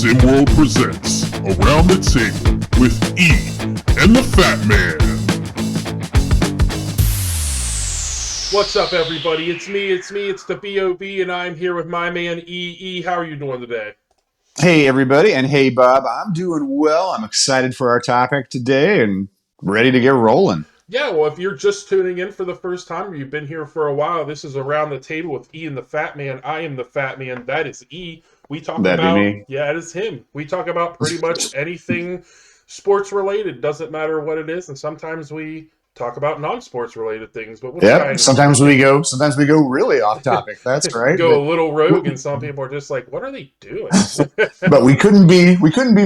SimWorld presents Around the Table with E and the Fat Man. What's up, everybody? It's me, it's the B.O.B., and I'm here with my man, E. E, how are you doing today? Hey, everybody, and hey, Bob. I'm doing well. I'm excited for our topic today and ready to get rolling. Yeah, well, if you're just tuning in for the first time or you've been here for a while, this is Around the Table with E and the Fat Man. I am the Fat Man. That is E. We talk That'd about, be me. yeah, it is him. We talk about pretty much anything sports related. Doesn't matter what it is, and sometimes we talk about non-sports related things. But we'll try and Sometimes we go really off topic. That's right. go a little rogue, and some people are just like, "What are they doing?" But we couldn't be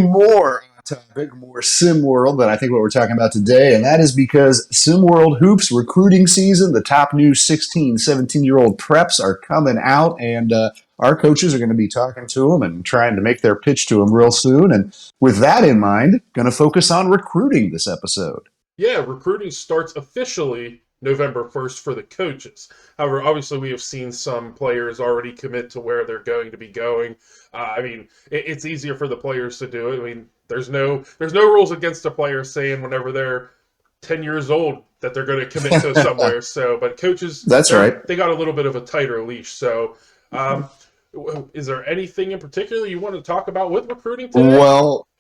more on topic, more SimWorld than I think what we're talking about today, and that is because SimWorld Hoops recruiting season, the top new 16, 17-year-old preps are coming out, and our coaches are going to be talking to them and trying to make their pitch to them real soon. And with that in mind, going to focus on recruiting this episode. Yeah, recruiting starts officially November 1st for the coaches. However, obviously we have seen some players already commit to where they're going to be going. It's easier for the players to do it. I mean, there's no rules against the players saying whenever they're 10 years old that they're going to commit to somewhere. So, but coaches, That's right. They got a little bit of a tighter leash. So, is there anything in particular you want to talk about with recruiting today?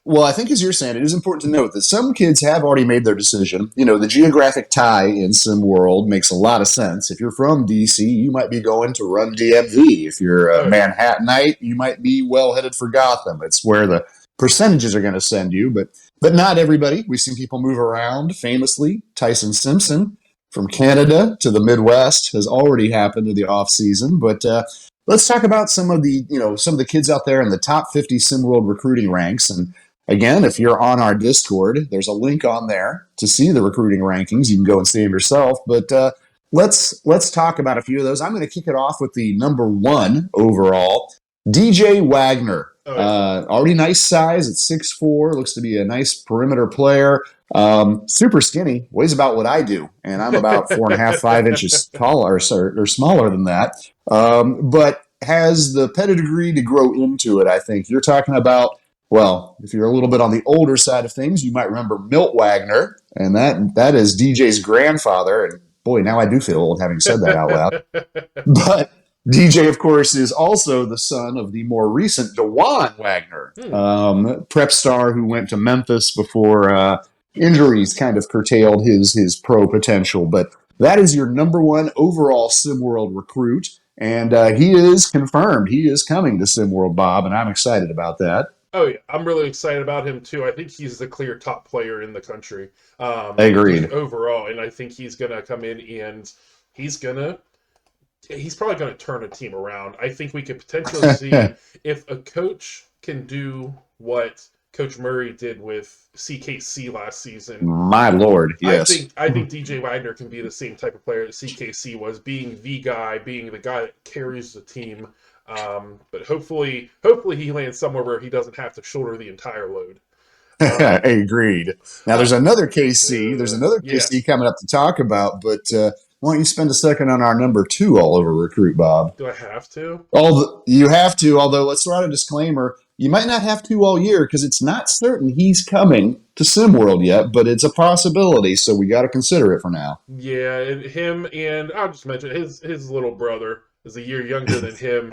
Well, I think as you're saying, it is important to note that some kids have already made their decision. You know, the geographic tie in SimWorld makes a lot of sense. If you're from DC, you might be going to Run DMV. If you're a Manhattanite, you might be well headed for Gotham. It's where the percentages are going to send you, but not everybody. We've seen people move around. Famously, Tyson Simpson from Canada to the Midwest has already happened in the off season. But let's talk about some of the kids out there in the top 50 SimWorld recruiting ranks. And again, if you're on our Discord, there's a link on there to see the recruiting rankings. You can go and see them yourself. But let's talk about a few of those. I'm going to kick it off with the number one overall, DJ Wagner. Already nice size at 6'4", looks to be a nice perimeter player. Super skinny, weighs about what I do, and I'm about 4.5, 5 inches taller or smaller than that. But has the pedigree to grow into it, I think. You're talking about, well, if you're a little bit on the older side of things, you might remember Milt Wagner, and that is DJ's grandfather. And boy, now I do feel old having said that out loud. But DJ, of course, is also the son of the more recent DeJuan Wagner, prep star who went to Memphis before injuries kind of curtailed his pro potential. But that is your number one overall SimWorld recruit, and he is confirmed. He is coming to SimWorld, Bob, and I'm excited about that. Oh, yeah. I'm really excited about him, too. I think he's the clear top player in the country. Agreed. Overall, and I think he's going to come in and he's probably going to turn a team around. I think we could potentially see if a coach can do what Coach Murray did with CKC last season. My Lord, yes. I think DJ Wagner can be the same type of player that CKC was, being the guy, being the guy that carries the team. But hopefully he lands somewhere where he doesn't have to shoulder the entire load. Agreed. Now there's another KC. There's another KC coming up to talk about, but why don't you spend a second on our number two all over recruit, Bob? Do I have to? You have to, although let's throw out a disclaimer. You might not have to all year because it's not certain he's coming to SimWorld yet, but it's a possibility, so we got to consider it for now. Yeah, him and I'll just mention his little brother is a year younger than him.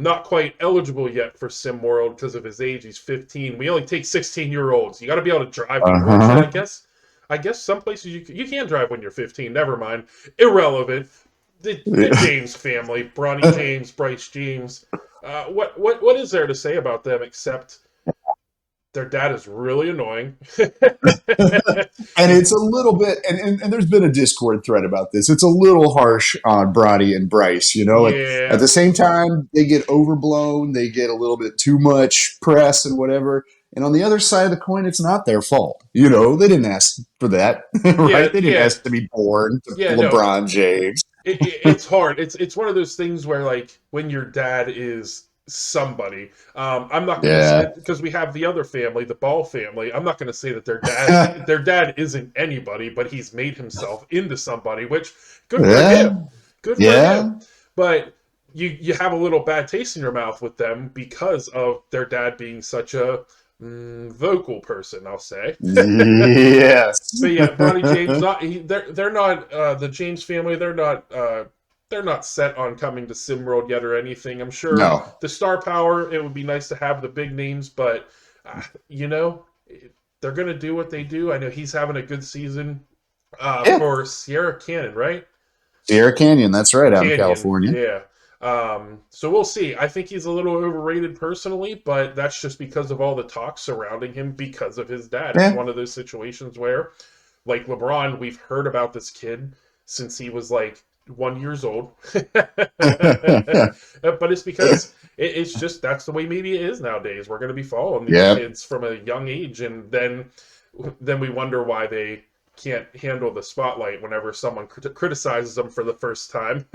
Not quite eligible yet for SimWorld because of his age. He's 15. We only take 16-year-olds. You got to be able to drive. I guess some places you can drive when you're 15. Never mind. Irrelevant. The James family, Bronny James, Bryce James. What is there to say about them except their dad is really annoying. And it's a little bit, and there's been a Discord thread about this. It's a little harsh on Bronny and Bryce, you know. Yeah. At the same time, they get overblown. They get a little bit too much press and whatever. And on the other side of the coin, it's not their fault. You know, they didn't ask for that, right? Yeah, They didn't ask to be born to LeBron James. It's hard. It's one of those things where, like, when your dad is somebody, I'm not going to say, because we have the other family, the Ball family, I'm not going to say that their dad isn't anybody, but he's made himself into somebody, which good for him. Good for him. But you have a little bad taste in your mouth with them because of their dad being such a vocal person, I'll say. Yes. But yeah, Bronny James, they're not the James family. They're not set on coming to SimWorld yet or anything. I'm sure No. the star power. It would be nice to have the big names, but you know, they're gonna do what they do. I know he's having a good season Yeah. for Sierra Canyon, right? Sierra Canyon, that's right, out in Canyon, California. yeah. So we'll see. I think he's a little overrated personally, but that's just because of all the talk surrounding him because of his dad. It's Yeah. one of those situations where, like LeBron, we've heard about this kid since he was like 1 years old. But it's because it's just that's the way media is nowadays. We're going to be following these Yeah. kids from a young age, and then we wonder why they can't handle the spotlight whenever someone criticizes them for the first time.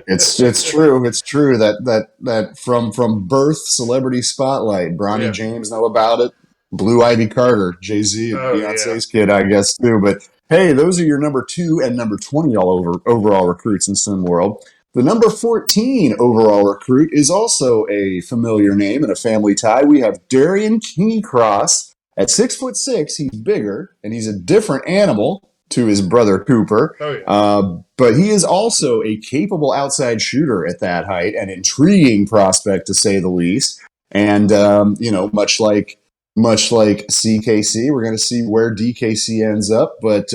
It's true. It's true that from birth, celebrity spotlight. Bronny Yeah. James know about it. Blue Ivy Carter, Jay-Z, and Oh, Beyonce's kid, I guess too. But hey, those are your number 2 and number 20 overall recruits in SimWorld. The number 14 overall recruit is also a familiar name and a family tie. We have Darian Keycross. At 6'6", he's bigger and he's a different animal to his brother Cooper. Oh, yeah. But he is also a capable outside shooter at that height, an intriguing prospect to say the least. And much like CKC, we're going to see where DKC ends up. But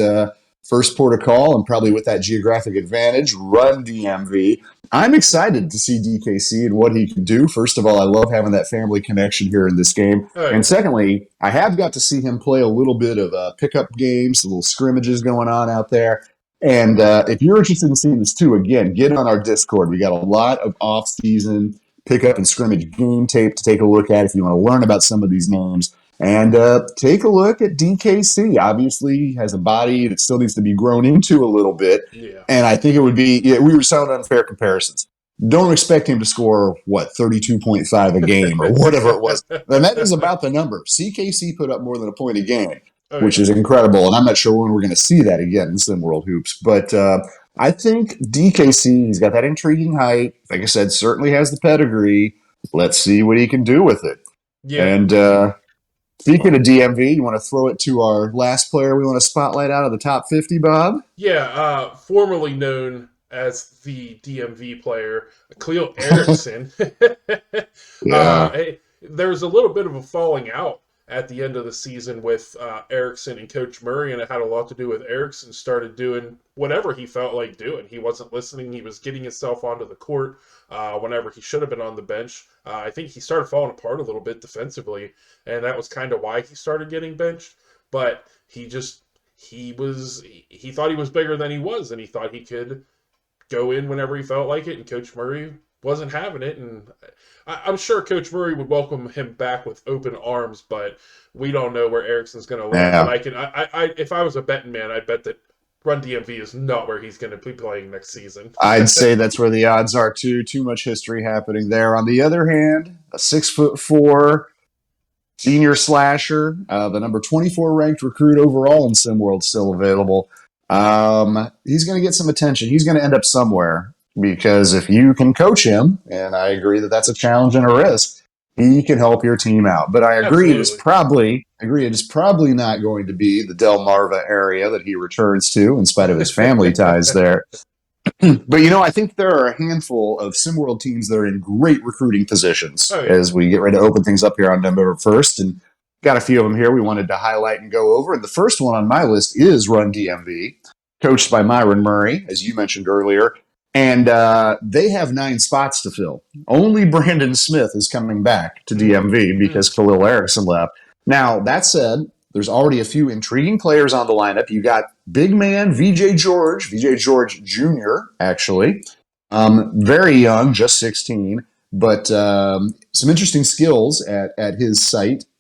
first port of call, and probably with that geographic advantage, run DMV. I'm excited to see DKC and what he can do. First of all, I love having that family connection here in this game. Oh, yeah. And secondly, I have got to see him play a little bit of pickup games, little scrimmages going on out there. And if you're interested in seeing this too, again, get on our Discord. We got a lot of off-season pickup and scrimmage game tape to take a look at if you want to learn about some of these names. And take a look at DKC. Obviously, he has a body that still needs to be grown into a little bit. Yeah. And I think it would be, we were selling unfair comparisons. Don't expect him to score, 32.5 a game or whatever it was. And that is about the number. CKC put up more than a point a game, which is incredible. And I'm not sure when we're going to see that again in SimWorld Hoops. But I think DKC, he's got that intriguing height. Like I said, certainly has the pedigree. Let's see what he can do with it. Yeah. And speaking of DMV, you want to throw it to our last player we want to spotlight out of the top 50, Bob? Yeah, formerly known as the DMV player, Cleo Erickson. Yeah. There was a little bit of a falling out at the end of the season with Erickson and Coach Murray, and it had a lot to do with Erickson started doing whatever he felt like doing. He wasn't listening. He was getting himself onto the court whenever he should have been on the bench. I think he started falling apart a little bit defensively, and that was kind of why he started getting benched. But he thought he was bigger than he was, and he thought he could go in whenever he felt like it, and Coach Murray wasn't having it. And I'm sure Coach Murray would welcome him back with open arms, but we don't know where Erickson's going to land. Yeah. But if I was a betting man, I'd bet that Run DMV is not where he's going to be playing next season. I'd say that's where the odds are too. Too much history happening there. On the other hand, a 6'4" senior slasher, the number 24 ranked recruit overall in SimWorld, still available. He's going to get some attention. He's going to end up somewhere because if you can coach him, and I agree that that's a challenge and a risk, he can help your team out. But I agree it is probably not going to be the Delmarva area that he returns to, in spite of his family ties there. But I think there are a handful of SimWorld teams that are in great recruiting positions as we get ready to open things up here on November 1st, and got a few of them here we wanted to highlight and go over. And the first one on my list is Run DMV, coached by Myron Murray, as you mentioned earlier. And they have 9 spots to fill. Only Brandon Smith is coming back to DMV because Khalil Erickson left. Now, that said, there's already a few intriguing players on the lineup. You got big man VJ George Jr., actually. Very young, just 16, but some interesting skills at his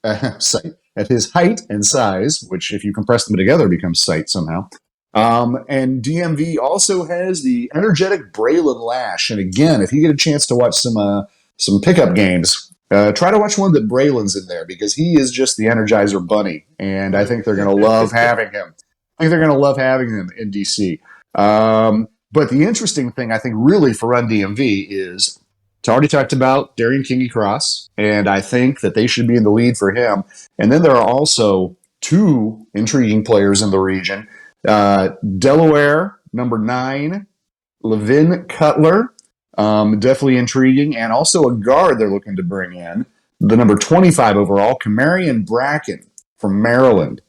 at his height and size, which if you compress them together becomes sight somehow. And DMV also has the energetic Braylon Lash. And again, if you get a chance to watch some pickup games, try to watch one that Braylon's in there because he is just the Energizer Bunny. And I think they're going to love having him. I think they're going to love having him in DC. But the interesting thing, I think, really for Run DMV is it's already talked about Darian Kingy-Cross, and I think that they should be in the lead for him. And then there are also two intriguing players in the region. Delaware, number 9, Levin Cutler, definitely intriguing, and also a guard they're looking to bring in, the number 25 overall, Kamarian Bracken from Maryland.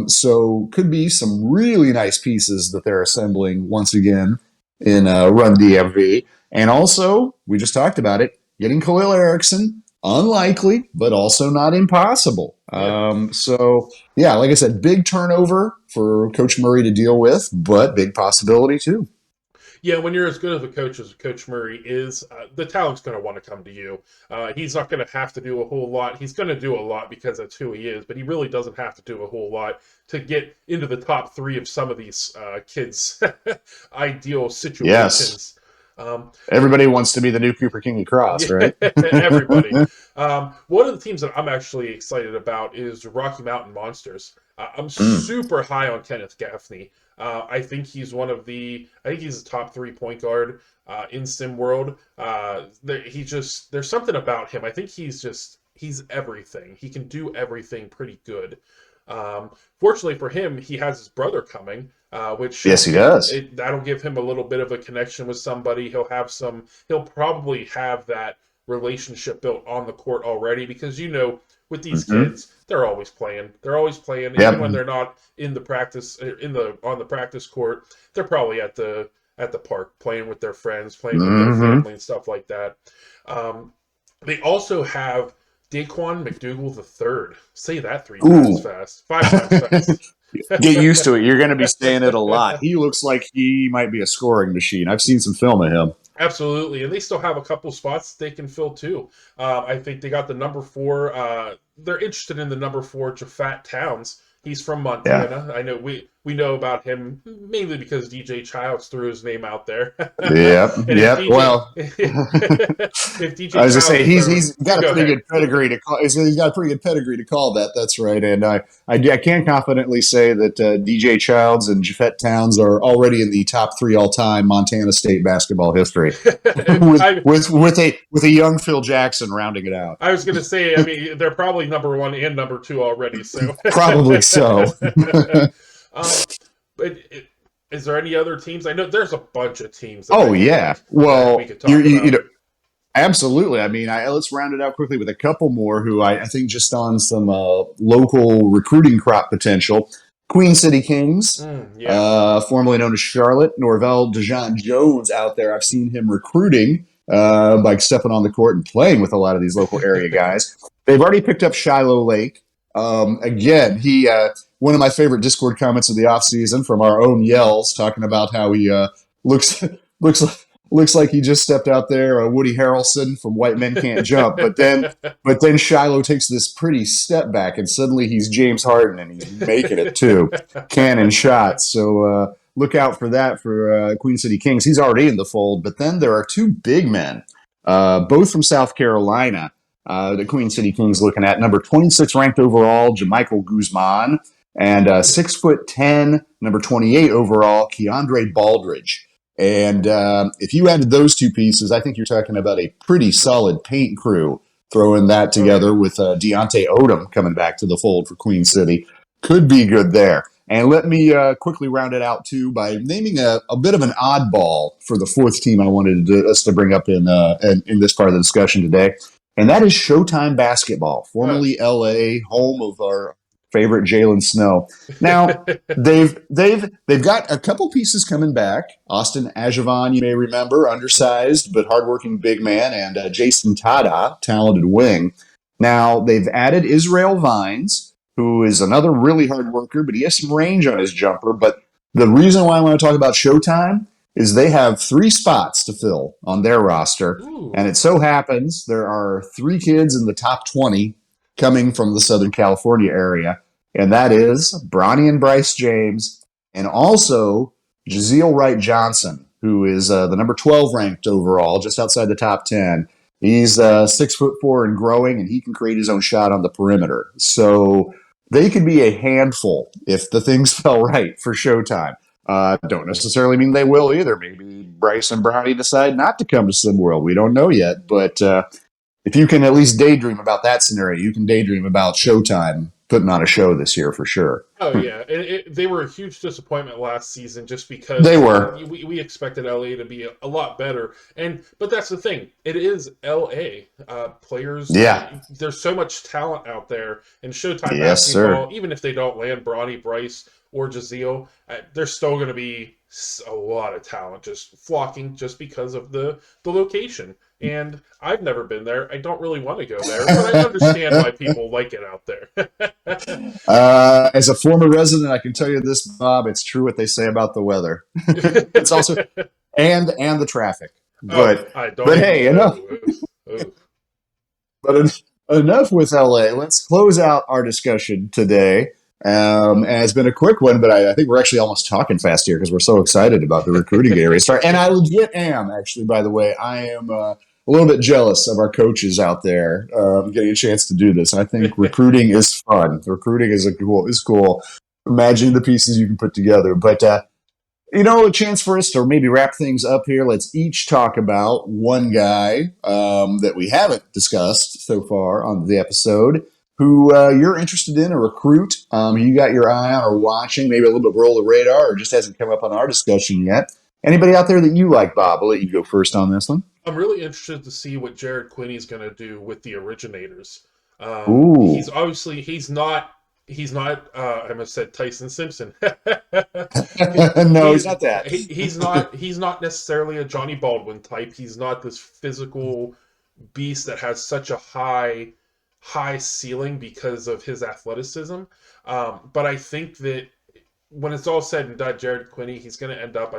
So could be some really nice pieces that they're assembling once again in Run DMV. And also, we just talked about it, getting Khalil Erickson, unlikely, but also not impossible. So, yeah, like I said, big turnover for Coach Murray to deal with, but big possibility too. Yeah, when you're as good of a coach as Coach Murray is, the talent's going to want to come to you. He's not going to have to do a whole lot. He's going to do a lot because that's who he is, but he really doesn't have to do a whole lot to get into the top 3 of some of these kids' ideal situations. Yes. Everybody wants to be the new Cooper Kingy-Cross, right? Everybody. One of the teams that I'm actually excited about is Rocky Mountain Monsters. I'm super high on Kenneth Gaffney. I think he's I think he's a top 3 point guard in SimWorld. There's something about him. I think he's everything. He can do everything pretty good. Fortunately for him, he has his brother coming, which yes, he does. That'll give him a little bit of a connection with somebody. He'll probably have that relationship built on the court already, because with these kids, they're always playing. Yep. Even when they're not in the practice on the practice court, they're probably at the park playing with their friends, playing with their family and stuff like that. They also have Daquan McDougal III. Say that 3 times fast. 5 times fast. Get used to it. You're going to be saying it a lot. He looks like he might be a scoring machine. I've seen some film of him. Absolutely. And they still have a couple spots they can fill too. I think they got the number 4. They're interested in the number 4, Jafat Towns. He's from Montana. Yeah. I know we know about him mainly because DJ Childs threw his name out there. Yep. Well, if DJ I was just saying he's got a pretty good pedigree to call. He's got a pretty good pedigree to call that. That's right. And I can confidently say that DJ Childs and Jafet Towns are already in the top 3 all-time Montana State basketball history, with a young Phil Jackson rounding it out. I was going to say, I mean, they're probably number 1 and number 2 already. So probably so. Is there any other teams? I know there's a bunch of teams. Well, we could talk absolutely. I mean, let's round it out quickly with a couple more who I think just on some local recruiting crop potential. Queen City Kings, formerly known as Charlotte. Norvell DeJean Jones out there. I've seen him recruiting, like stepping on the court and playing with a lot of these local area guys. They've already picked up Shiloh Lake. Again, he one of my favorite Discord comments of the offseason from our own Yells, talking about how he looks like he just stepped out there, Woody Harrelson from White Men Can't Jump. But then Shiloh takes this pretty step back, and suddenly he's James Harden, and he's making it too, cannon shots. So look out for that for Queen City Kings. He's already in the fold. But then there are 2 big men, both from South Carolina. The Queen City Kings looking at number 26 ranked overall, Jamichael Guzman, and 6'10", number 28 overall, Keandre Baldridge. And if you added those 2 pieces, I think you're talking about a pretty solid paint crew. Throwing that together with Deontay Odom coming back to the fold for Queen City. Could be good there. And let me quickly round it out, too, by naming a bit of an oddball for the 4th team I wanted us to bring up in this part of the discussion today. And that is Showtime Basketball, formerly LA, home of our favorite Jalen Snow. Now, they've got a couple pieces coming back. Austin Ajavan, you may remember, undersized but hardworking big man, and Jason Tada, talented wing. Now, they've added Israel Vines, who is another really hard worker, but he has some range on his jumper. But the reason why I want to talk about Showtime is they have 3 spots to fill on their roster. Ooh. And it so happens there are 3 kids in the top 20 coming from the Southern California area, and that is Bronny and Bryce James, and also Jaziel Wright Johnson, who is the number 12 ranked overall, just outside the top 10. He's 6'4" and growing, and he can create his own shot on the perimeter. So they could be a handful if the things fell right for Showtime. Don't necessarily mean they will either. Maybe Bryce and Bronny decide not to come to SimWorld. We don't know yet. But if you can at least daydream about that scenario, you can daydream about Showtime putting on a show this year for sure. Oh yeah, they were a huge disappointment last season just They because were. we expected LA to be a lot better, but that's the thing. It is LA. Players, Yeah. there's so much talent out there in Showtime Yes, sir. basketball. Even if they don't land Bronny, Bryce, or Jazeel, there's still going to be a lot of talent just flocking just because of the location. And I've never been there. I don't really want to go there, but I understand why people like it out there. As a former resident, I can tell you this, Bob. It's true what they say about the weather. It's also and the traffic. But I don't. but hey, enough. But enough with LA. Let's close out our discussion today. And it's been a quick one, but I think we're actually almost talking fast here because we're so excited about the recruiting area start. And I legit am, actually, by the way. I am a little bit jealous of our coaches out there getting a chance to do this. I think recruiting is fun. Recruiting is cool. Imagining the pieces you can put together. But, a chance for us to maybe wrap things up here. Let's each talk about one guy that we haven't discussed so far on the episode who you're interested in, a recruit you got your eye on or watching, maybe a little bit below the radar or just hasn't come up on our discussion yet. Anybody out there that you like, Bob? I'll let you go first on this one. I'm really interested to see what Jared Quinney's going to do with the originators. Ooh. He's not I almost said Tyson Simpson. No, he's not that. He's not necessarily a Johnny Baldwin type. He's not this physical beast that has such a high ceiling because of his athleticism. But I think that when it's all said and done, Jared Quinney, I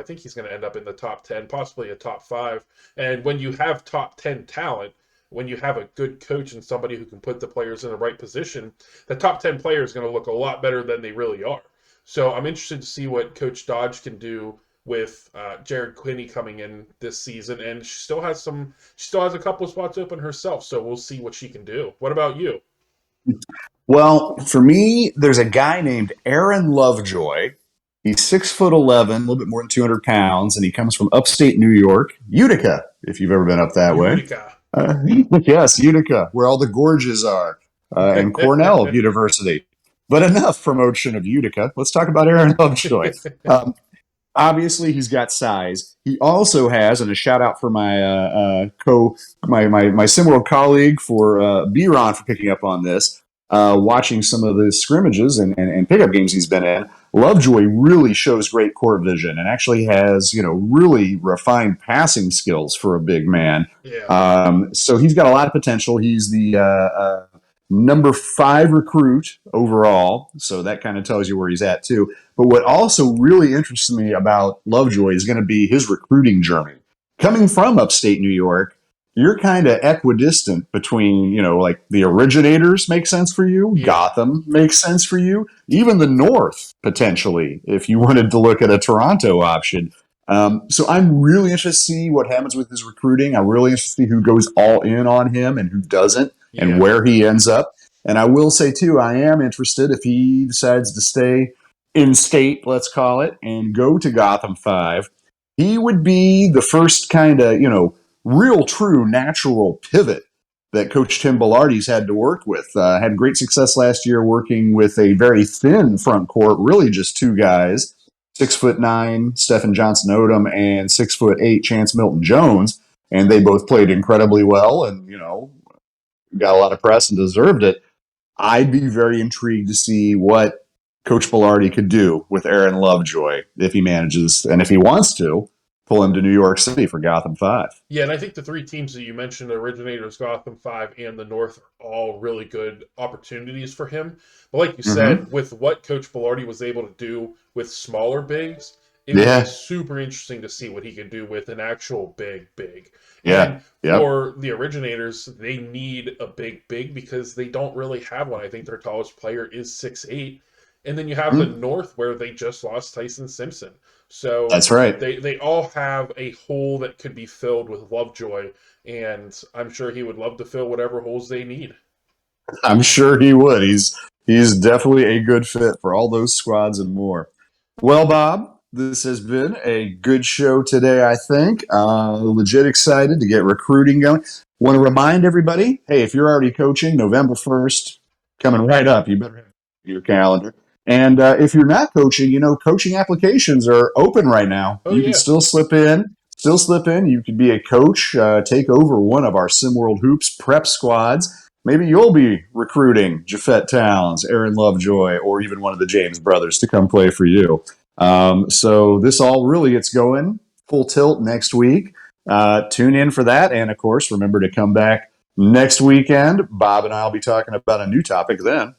think he's going to end up in the top 10, possibly a top 5. And when you have top 10 talent, when you have a good coach and somebody who can put the players in the right position, the top 10 player is going to look a lot better than they really are. So I'm interested to see what Coach Dodge can do with Jared Quinney coming in this season. And she still has a couple of spots open herself. So we'll see what she can do. What about you? Well, for me, there's a guy named Aaron Lovejoy. He's 6'11", a little bit more than 200 pounds, and he comes from upstate New York, Utica, if you've ever been up that way. Yes, Utica, where all the gorges are, and Cornell University. But enough promotion of Utica. Let's talk about Aaron Lovejoy. Obviously, he's got size. He also has, and a shout out for my my SimWorld colleague for B-Ron for picking up on this. Watching some of the scrimmages and pickup games he's been in, Lovejoy really shows great court vision and actually has, really refined passing skills for a big man. Yeah. So he's got a lot of potential. He's the number 5 recruit overall, so that kind of tells you where he's at too. But what also really interests me about Lovejoy is going to be his recruiting journey. Coming from upstate New York, you're kind of equidistant between, like the originators make sense for you, Yeah. Gotham makes sense for you, even the North, potentially, if you wanted to look at a Toronto option. So I'm really interested to see what happens with his recruiting. I'm really interested to see who goes all in on him and who doesn't and where he ends up. And I will say, too, I am interested if he decides to stay in state, let's call it, and go to Gotham 5. He would be the first kind of, real, true, natural pivot that Coach Tim Bellardi's had to work with. Had great success last year working with a very thin front court, really just 2 guys, 6'9", Stephen Johnson Odom, and 6'8", Chance Milton Jones, and they both played incredibly well and, got a lot of press and deserved it. I'd be very intrigued to see what Coach Bellardi could do with Aaron Lovejoy if he manages, and if he wants to, pull him to New York City for Gotham 5. Yeah, and I think the 3 teams that you mentioned, Originators, Gotham 5, and the North, are all really good opportunities for him. But like you said, with what Coach Bellardi was able to do with smaller bigs, it would be super interesting to see what he could do with an actual big. Yeah. And for the Originators, they need a big because they don't really have one. I think their tallest player is 6'8". And then you have the North where they just lost Tyson Simpson. So that's right. They all have a hole that could be filled with Lovejoy, and I'm sure he would love to fill whatever holes they need. I'm sure he would. He's definitely a good fit for all those squads and more. Well, Bob, This has been a good show today, I think. Legit excited to get recruiting going. Want to remind everybody, hey, if you're already coaching, November 1st, coming right up, you better have your calendar. And if you're not coaching, coaching applications are open right now. Oh, You can yeah. still slip in. You could be a coach, take over one of our SimWorld Hoops prep squads. Maybe you'll be recruiting Japhett Towns, Aaron Lovejoy, or even one of the James brothers to come play for you. So this all really gets going full tilt next week. Tune in for that. And of course, remember to come back next weekend. Bob and I will be talking about a new topic then.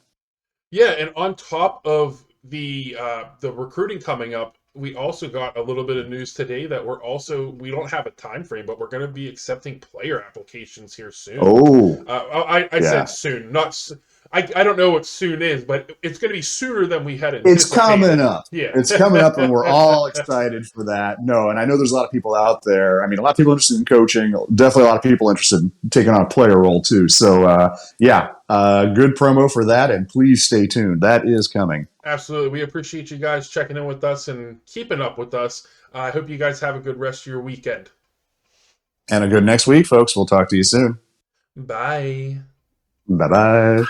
Yeah, and on top of the recruiting coming up, we also got a little bit of news today that we don't have a time frame, but we're going to be accepting player applications here soon. Oh, I said soon, not. I don't know what soon is, but it's going to be sooner than we had anticipated. It's coming up. Yeah, It's coming up, and we're all excited for that. No, and I know there's a lot of people out there. I mean, a lot of people interested in coaching. Definitely a lot of people interested in taking on a player role too. So, good promo for that, and please stay tuned. That is coming. Absolutely. We appreciate you guys checking in with us and keeping up with us. I hope you guys have a good rest of your weekend. And a good next week, folks. We'll talk to you soon. Bye. Bye-bye.